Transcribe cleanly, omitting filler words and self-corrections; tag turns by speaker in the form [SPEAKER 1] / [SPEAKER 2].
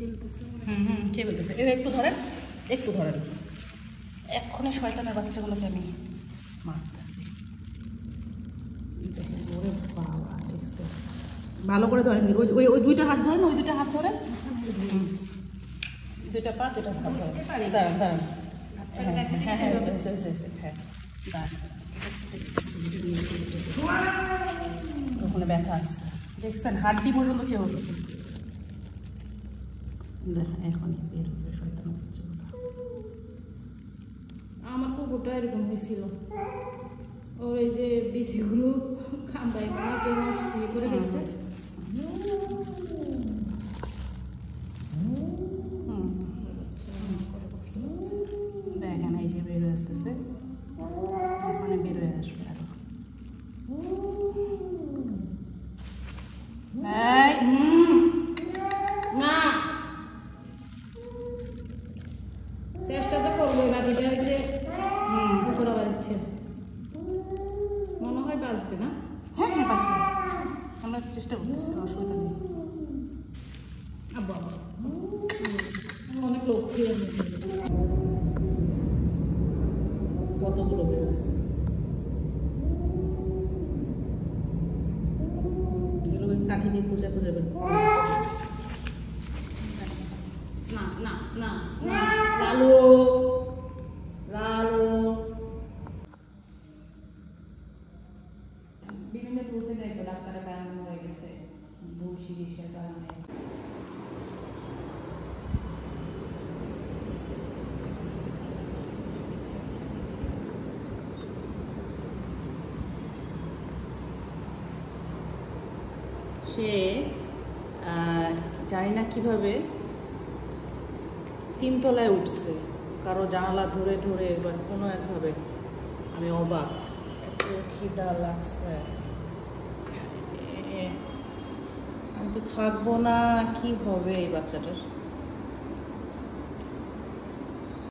[SPEAKER 1] খেয়ে বলতেছে এবার একটু ধরেন এক্ষণে শয়তানের বাচ্চাগুলোকে আমি মারতেছি। ভালো করে ধরেন ওই দুইটা হাত ধরেন দুইটা পা দুইটা হাত ধরেন দাঁড়ান ওখানে ব্যথা আসছে দেখছেন হাড্ডি পর্যন্ত খেয়ে হচ্ছে এখন বের হবে শয়তান বাচ্চাগুলো।
[SPEAKER 2] আমার কুকুরটা এরকম হয়েছিল, ওর এই যে বিচিগুলো খাম্বাই ইয়ে করে দিচ্ছে।
[SPEAKER 1] দেখেন এই যে বের হয়ে আসতেছে, ওখানে বের হয়ে আসবে আরো।
[SPEAKER 2] না চেষ্টা তো করবো, বাকিটা হয়েছে উপর আবার ইচ্ছে মনে হয় বাঁচবে না।
[SPEAKER 1] হ্যাঁ বাঁচবে, আমরা চেষ্টা করতেছি, অসুবিধা নেই।
[SPEAKER 2] আব্বা অনেক লক্ষ্মী
[SPEAKER 1] কতগুলো বের হচ্ছে, এগুলো কাঠি দিয়ে খুঁজে বের।
[SPEAKER 2] না না না লালু বিভিন্ন ঘুরতে যাই তো ডাক্তারের কারণে মরে গেছে, ভুল চিকিৎসার কারণে।
[SPEAKER 1] সে জানি না কিভাবে 3 তলায় উঠছে, কারো জানালা ধরে এবার কোনো একভাবে। আমি অবাক, এত খিদা লাগছে, আমি তো থাকবো না, কি হবে এই বাচ্চাটার।